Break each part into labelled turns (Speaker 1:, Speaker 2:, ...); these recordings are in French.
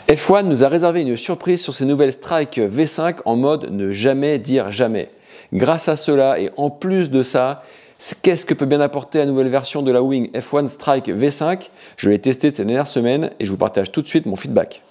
Speaker 1: F1 nous a réservé une surprise sur ses nouvelles Strike V5 en mode ne jamais dire jamais. Grâce à cela et en plus de ça, qu'est-ce que peut bien apporter la nouvelle version de la Wing F1 Strike V5? Je l'ai testé ces dernières semaines et je vous partage tout de suite mon feedback.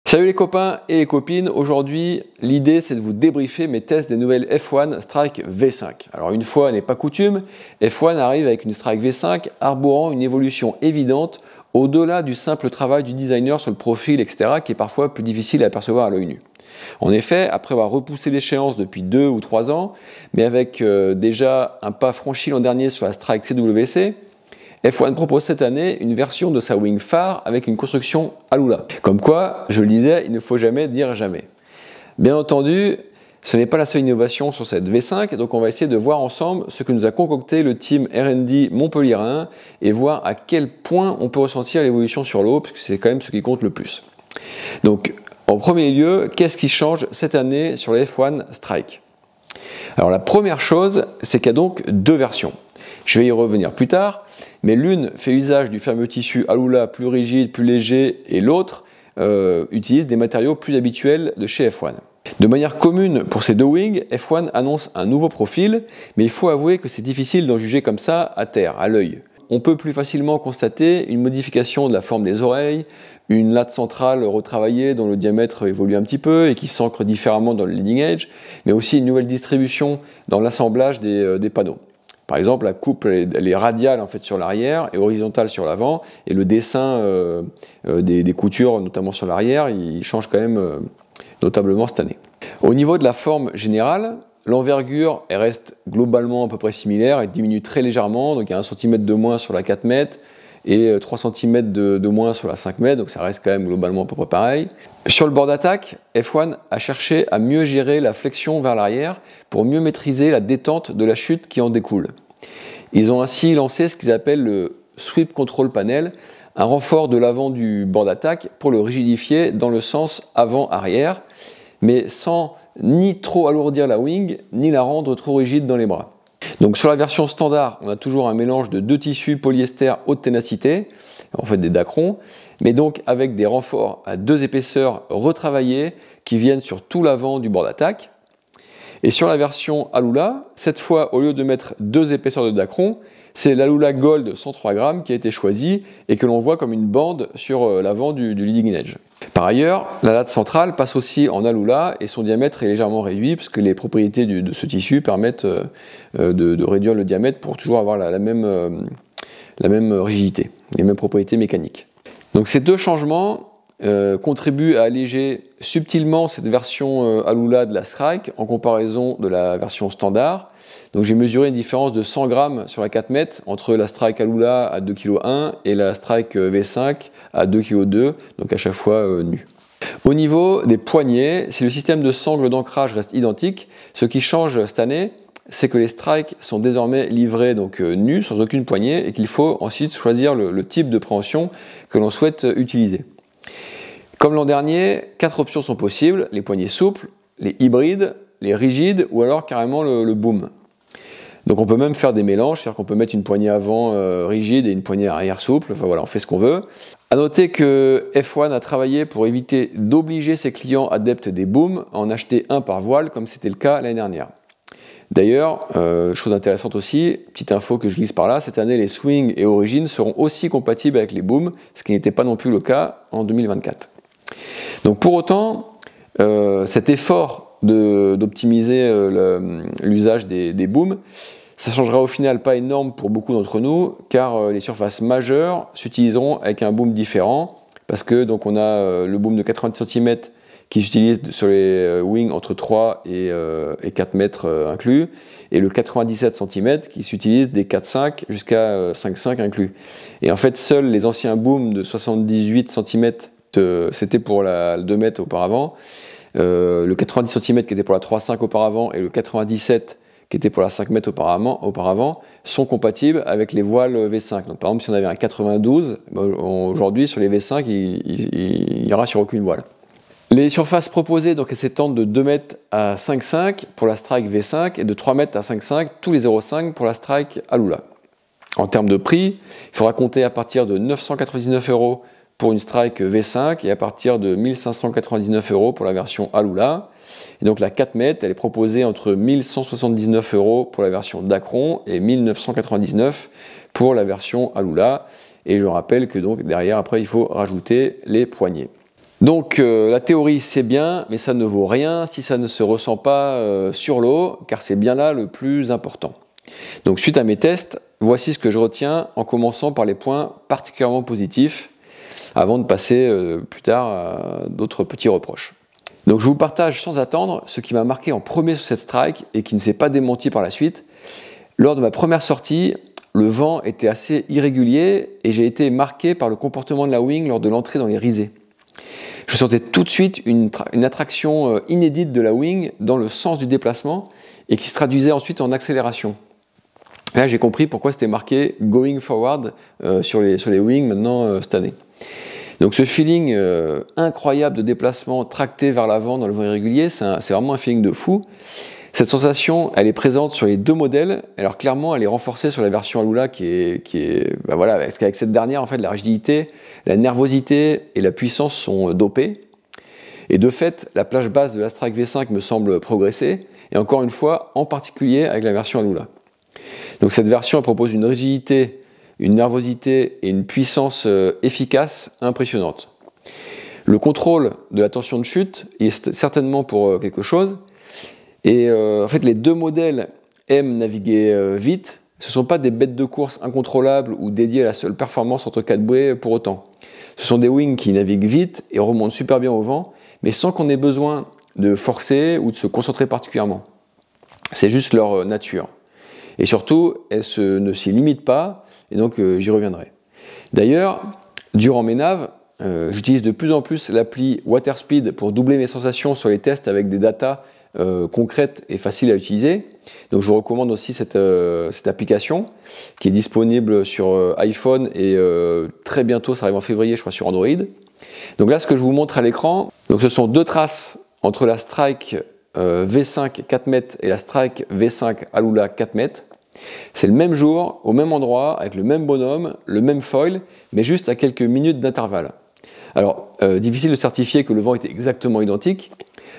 Speaker 1: Salut les copains et les copines, aujourd'hui l'idée c'est de vous débriefer mes tests des nouvelles F1 Strike V5. Alors une fois n'est pas coutume, F1 arrive avec une Strike V5 arborant une évolution évidente au-delà du simple travail du designer sur le profil etc. qui est parfois plus difficile à apercevoir à l'œil nu. En effet, après avoir repoussé l'échéance depuis 2 ou 3 ans, mais avec déjà un pas franchi l'an dernier sur la Strike CWC, F1 propose cette année une version de sa wing phare avec une construction Alula. Comme quoi, je le disais, il ne faut jamais dire jamais. Bien entendu, ce n'est pas la seule innovation sur cette V5, donc on va essayer de voir ensemble ce que nous a concocté le team R&D montpelliérain et voir à quel point on peut ressentir l'évolution sur l'eau, parce que c'est quand même ce qui compte le plus. Donc, en premier lieu, qu'est-ce qui change cette année sur les F1 Strike? Alors la première chose, c'est qu'il y a donc 2 versions. Je vais y revenir plus tard, mais l'une fait usage du fameux tissu Alula plus rigide, plus léger, et l'autre utilise des matériaux plus habituels de chez F1. De manière commune pour ces 2 wings, F1 annonce un nouveau profil, mais il faut avouer que c'est difficile d'en juger comme ça à terre, à l'œil. On peut plus facilement constater une modification de la forme des oreilles, une latte centrale retravaillée dont le diamètre évolue un petit peu et qui s'ancre différemment dans le leading edge, mais aussi une nouvelle distribution dans l'assemblage des panneaux. Par exemple, la coupe elle est radiale en fait sur l'arrière et horizontale sur l'avant, et le dessin des coutures, notamment sur l'arrière, il change quand même notablement cette année. Au niveau de la forme générale, l'envergure reste globalement à peu près similaire et diminue très légèrement, donc il y a 1 cm de moins sur la 4 mètres et 3 cm de moins sur la 5 mètres, donc ça reste quand même globalement à peu près pareil. Sur le bord d'attaque, F1 a cherché à mieux gérer la flexion vers l'arrière pour mieux maîtriser la détente de la chute qui en découle. Ils ont ainsi lancé ce qu'ils appellent le Sweep Control Panel, un renfort de l'avant du bord d'attaque pour le rigidifier dans le sens avant-arrière, mais sans ni trop alourdir la wing, ni la rendre trop rigide dans les bras. Donc sur la version standard, on a toujours un mélange de 2 tissus polyester haute ténacité, en fait des Dacron, mais donc avec des renforts à 2 épaisseurs retravaillés qui viennent sur tout l'avant du bord d'attaque. Et sur la version Alula, cette fois au lieu de mettre 2 épaisseurs de Dacron, c'est l'Alula Gold 103 grammes qui a été choisi et que l'on voit comme une bande sur l'avant du leading edge. Par ailleurs, la latte centrale passe aussi en Alula et son diamètre est légèrement réduit parce que les propriétés de ce tissu permettent de réduire le diamètre pour toujours avoir la même rigidité, les mêmes propriétés mécaniques. Donc ces 2 changements contribuent à alléger subtilement cette version Alula de la Strike en comparaison de la version standard. Donc j'ai mesuré une différence de 100 grammes sur la 4 mètres entre la Strike Alula à 2,1 kg et la Strike V5 à 2,2 kg, donc à chaque fois nue. Au niveau des poignées, si le système de sangle d'ancrage reste identique, ce qui change cette année, c'est que les strikes sont désormais livrés donc nus, sans aucune poignée, et qu'il faut ensuite choisir le type de préhension que l'on souhaite utiliser. Comme l'an dernier, 4 options sont possibles: les poignées souples, les hybrides, les rigides ou alors carrément le boom. Donc on peut même faire des mélanges, c'est-à-dire qu'on peut mettre une poignée avant rigide et une poignée arrière souple, enfin voilà, on fait ce qu'on veut. A noter que F1 a travaillé pour éviter d'obliger ses clients adeptes des booms à en acheter un par voile, comme c'était le cas l'année dernière. D'ailleurs, chose intéressante aussi, petite info que je glisse par là, cette année les swing et origines seront aussi compatibles avec les booms, ce qui n'était pas non plus le cas en 2024. Donc pour autant, cet effort d'optimiser l'usage des booms, ça ne changera au final pas énorme pour beaucoup d'entre nous, car les surfaces majeures s'utiliseront avec un boom différent, parce que donc on a le boom de 90 cm qui s'utilise sur les wings entre 3 et 4 mètres inclus, et le 97 cm qui s'utilise des 4,5 jusqu'à 5,5 inclus. Et en fait, seuls les anciens booms de 78 cm, c'était pour la 2 mètres auparavant, le 90 cm qui était pour la 3,5 auparavant et le 97 qui était pour la 5 mètres auparavant sont compatibles avec les voiles V5. Donc par exemple, si on avait un 92, aujourd'hui sur les V5, il ira sur aucune voile. Les surfaces proposées, donc, elles s'étendent de 2 mètres à 5,5 pour la Strike V5 et de 3 mètres à 5,5 tous les 0,5 pour la Strike Alula. En termes de prix, il faudra compter à partir de 999 € pour une Strike V5 et à partir de 1599 € pour la version Alula. Et donc la 4 mètres, elle est proposée entre 1179 € pour la version Dacron et 1999 pour la version Alula. Et je rappelle que donc derrière, après, il faut rajouter les poignées. Donc la théorie c'est bien, mais ça ne vaut rien si ça ne se ressent pas sur l'eau, car c'est bien là le plus important. Donc suite à mes tests, voici ce que je retiens en commençant par les points particulièrement positifs, avant de passer plus tard à d'autres petits reproches. Donc je vous partage sans attendre ce qui m'a marqué en premier sur cette Strike et qui ne s'est pas démenti par la suite. Lors de ma première sortie, le vent était assez irrégulier et j'ai été marqué par le comportement de la wing lors de l'entrée dans les risées. Je sentais tout de suite une attraction inédite de la wing dans le sens du déplacement et qui se traduisait ensuite en accélération. Là, j'ai compris pourquoi c'était marqué Going Forward sur les wings maintenant cette année. Donc ce feeling incroyable de déplacement tracté vers l'avant dans le vent irrégulier, c'est vraiment un feeling de fou. Cette sensation, elle est présente sur les deux modèles. Alors clairement, elle est renforcée sur la version Alula voilà, parce qu'avec cette dernière, en fait, la rigidité, la nervosité et la puissance sont dopées. Et de fait, la plage basse de la Strike V5 me semble progresser. Et encore une fois, en particulier avec la version Alula. Donc cette version elle propose une rigidité, une nervosité et une puissance efficace impressionnante. Le contrôle de la tension de chute est certainement pour quelque chose. Et en fait, les deux modèles aiment naviguer vite. Ce ne sont pas des bêtes de course incontrôlables ou dédiées à la seule performance entre 4 bouées pour autant. Ce sont des wings qui naviguent vite et remontent super bien au vent, mais sans qu'on ait besoin de forcer ou de se concentrer particulièrement. C'est juste leur nature. Et surtout, elles ne s'y limitent pas, et donc j'y reviendrai. D'ailleurs, durant mes naves, j'utilise de plus en plus l'appli WaterSpeed pour doubler mes sensations sur les tests avec des datas concrètes et faciles à utiliser. Donc je vous recommande aussi cette application qui est disponible sur iPhone et très bientôt, ça arrive en février, je crois, sur Android. Donc là, ce que je vous montre à l'écran, ce sont deux traces entre la Strike V5 4 mètres et la Strike V5 Alula 4 mètres. C'est le même jour, au même endroit, avec le même bonhomme, le même foil, mais juste à quelques minutes d'intervalle. Alors, difficile de certifier que le vent était exactement identique,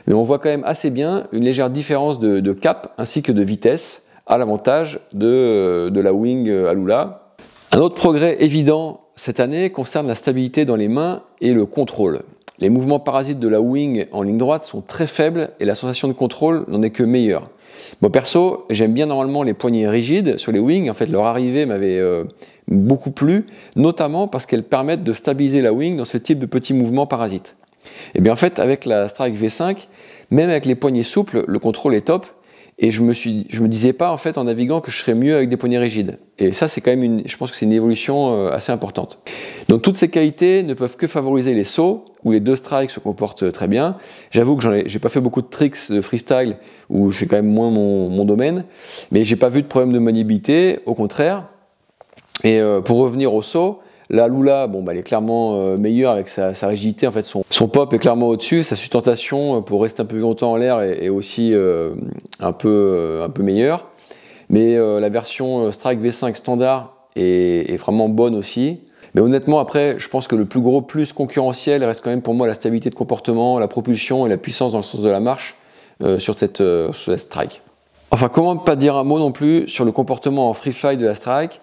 Speaker 1: mais on voit quand même assez bien une légère différence de cap ainsi que de vitesse à l'avantage de la wing Alula. Un autre progrès évident cette année concerne la stabilité dans les mains et le contrôle. Les mouvements parasites de la wing en ligne droite sont très faibles et la sensation de contrôle n'en est que meilleure. Moi perso, j'aime bien normalement les poignées rigides sur les wings. En fait, leur arrivée m'avait beaucoup plu, notamment parce qu'elles permettent de stabiliser la wing dans ce type de petits mouvements parasites. Et bien en fait, avec la Strike V5, même avec les poignées souples, le contrôle est top. Et je me disais pas en fait en naviguant que je serais mieux avec des poignées rigides. Et ça, c'est quand même je pense que c'est une évolution assez importante. Donc toutes ces qualités ne peuvent que favoriser les sauts où les deux strikes se comportent très bien. J'avoue que j'ai pas fait beaucoup de tricks de freestyle où je fais quand même moins mon domaine, mais j'ai pas vu de problème de maniabilité, au contraire. Et pour revenir au saut, la Alula, elle est clairement meilleure avec sa rigidité. En fait, son pop est clairement au-dessus. Sa sustentation pour rester un peu plus longtemps en l'air est aussi un peu meilleure. Mais la version Strike V5 standard est vraiment bonne aussi. Mais honnêtement, après, je pense que le plus gros plus concurrentiel reste quand même pour moi la stabilité de comportement, la propulsion et la puissance dans le sens de la marche sur cette Strike. Enfin, comment ne pas dire un mot non plus sur le comportement en free fly de la Strike.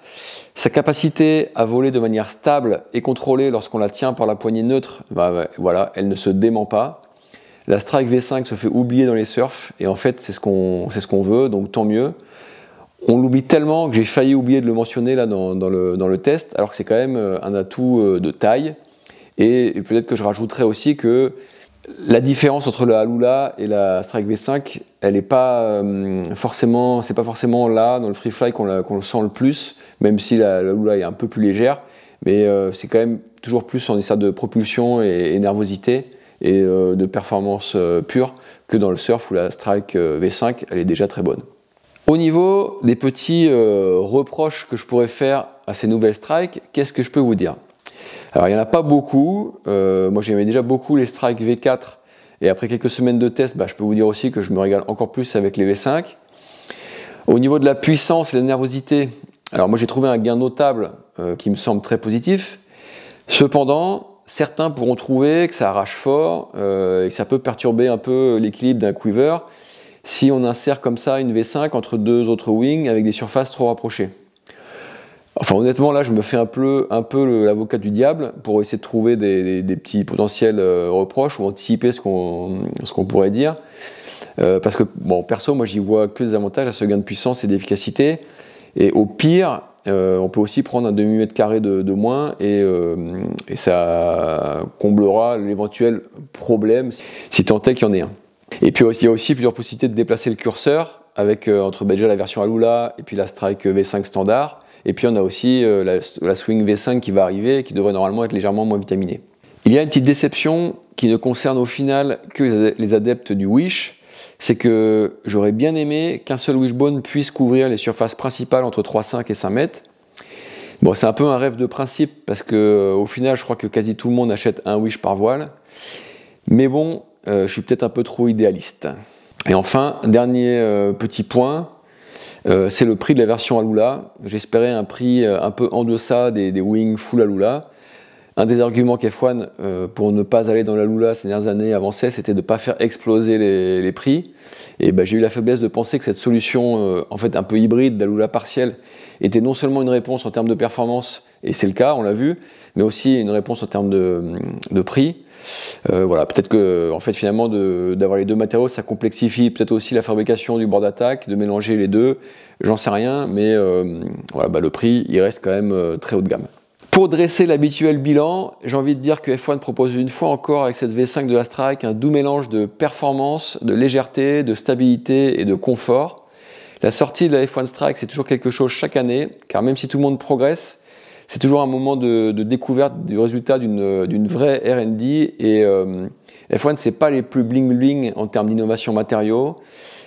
Speaker 1: Sa capacité à voler de manière stable et contrôlée lorsqu'on la tient par la poignée neutre, voilà, elle ne se dément pas. La Strike V5 se fait oublier dans les surfs et en fait c'est ce qu'on veut, donc tant mieux. On l'oublie tellement que j'ai failli oublier de le mentionner là dans le test, alors que c'est quand même un atout de taille. Et peut-être que je rajouterais aussi que la différence entre la Alula et la Strike V5, elle n'est pas forcément, c'est pas forcément là dans le free fly qu'on le sent le plus, même si la Alula est un peu plus légère, mais c'est quand même toujours plus en histoire de propulsion et nervosité et de performance pure que dans le surf où la Strike V5 elle est déjà très bonne. Au niveau des petits reproches que je pourrais faire à ces nouvelles strikes, qu'est-ce que je peux vous dire? Alors il n'y en a pas beaucoup, moi j'aimais déjà beaucoup les Strike V4 Et après quelques semaines de test, je peux vous dire aussi que je me régale encore plus avec les V5. Au niveau de la puissance et de la nervosité, alors moi j'ai trouvé un gain notable qui me semble très positif. Cependant, certains pourront trouver que ça arrache fort et que ça peut perturber un peu l'équilibre d'un quiver si on insère comme ça une V5 entre deux autres wings avec des surfaces trop rapprochées. Enfin honnêtement là je me fais un peu l'avocat du diable pour essayer de trouver des petits potentiels reproches ou anticiper ce qu'on pourrait dire. Parce que bon, perso moi j'y vois que des avantages à ce gain de puissance et d'efficacité, et au pire on peut aussi prendre un demi-mètre carré de moins et ça comblera l'éventuel problème si tant est qu'il y en ait un. Et puis il y a aussi plusieurs possibilités de déplacer le curseur avec entre déjà la version Alula et puis la Strike V5 standard. Et puis on a aussi la Swing V5 qui va arriver et qui devrait normalement être légèrement moins vitaminée. Il y a une petite déception qui ne concerne au final que les adeptes du Wish, c'est que j'aurais bien aimé qu'un seul Wishbone puisse couvrir les surfaces principales entre 3,5 et 5 mètres. Bon, c'est un peu un rêve de principe parce que au final je crois que quasi tout le monde achète un Wish par voile. Mais bon, je suis peut-être un peu trop idéaliste. Et enfin, dernier petit point, c'est le prix de la version Alula. J'espérais un prix un peu en deçà des wings full Alula. Un des arguments qu'F1 pour ne pas aller dans l'Alula ces dernières années avançait, c'était de ne pas faire exploser les prix. Et j'ai eu la faiblesse de penser que cette solution en fait un peu hybride d'Alula partielle était non seulement une réponse en termes de performance, et c'est le cas, on l'a vu, mais aussi une réponse en termes de prix. Voilà, peut-être que en fait finalement d'avoir les deux matériaux, ça complexifie peut-être aussi la fabrication du bord d'attaque, de mélanger les deux, j'en sais rien, mais voilà, le prix il reste quand même très haut de gamme. Pour dresser l'habituel bilan, j'ai envie de dire que F1 propose une fois encore avec cette V5 de la Strike un doux mélange de performance, de légèreté, de stabilité et de confort. La sortie de la F1 Strike, c'est toujours quelque chose chaque année, car même si tout le monde progresse, c'est toujours un moment de découverte du résultat d'une vraie R&D, et F1 c'est pas les plus bling bling en termes d'innovation matériaux,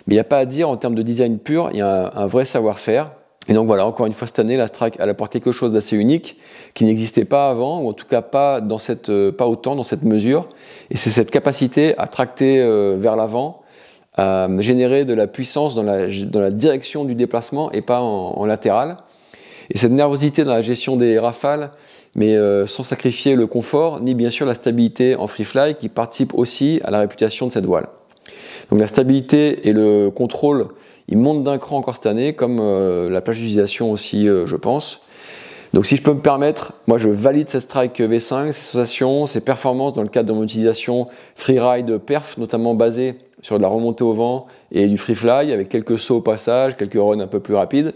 Speaker 1: mais il n'y a pas à dire en termes de design pur, il y a un vrai savoir-faire. Et donc voilà, encore une fois cette année, la Strike elle apporte quelque chose d'assez unique qui n'existait pas avant, ou en tout cas pas autant dans cette mesure, et c'est cette capacité à tracter vers l'avant, à générer de la puissance dans la direction du déplacement et pas en latéral. Et cette nervosité dans la gestion des rafales, mais sans sacrifier le confort, ni bien sûr la stabilité en free fly qui participe aussi à la réputation de cette voile. Donc la stabilité et le contrôle, ils montent d'un cran encore cette année, comme la plage d'utilisation aussi, je pense. Donc si je peux me permettre, moi je valide cette Strike V5, ses sensations, ses performances dans le cadre de mon utilisation freeride perf, notamment basée sur de la remontée au vent et du free fly, avec quelques sauts au passage, quelques runs un peu plus rapides.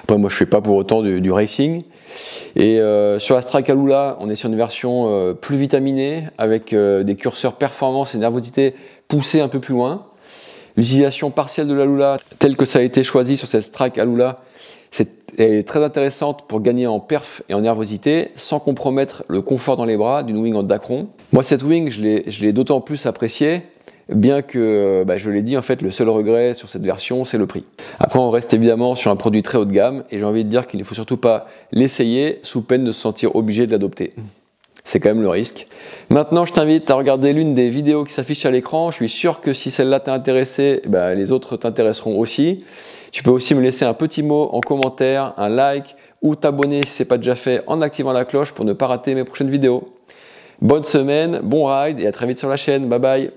Speaker 1: Après moi je fais pas pour autant du racing. Et sur la Strike Alula, on est sur une version plus vitaminée, avec des curseurs performance et nervosité poussés un peu plus loin. L'utilisation partielle de l'Alula, telle que ça a été choisi sur cette Strike Alula, est très intéressante pour gagner en perf et en nervosité, sans compromettre le confort dans les bras d'une wing en Dacron. Moi cette wing, je l'ai d'autant plus appréciée, bien que, je l'ai dit, en fait, le seul regret sur cette version, c'est le prix. Après, on reste évidemment sur un produit très haut de gamme, et j'ai envie de dire qu'il ne faut surtout pas l'essayer sous peine de se sentir obligé de l'adopter. C'est quand même le risque. Maintenant, je t'invite à regarder l'une des vidéos qui s'affiche à l'écran. Je suis sûr que si celle-là t'a intéressé, les autres t'intéresseront aussi. Tu peux aussi me laisser un petit mot en commentaire, un like, ou t'abonner si ce n'est pas déjà fait en activant la cloche pour ne pas rater mes prochaines vidéos. Bonne semaine, bon ride, et à très vite sur la chaîne. Bye bye.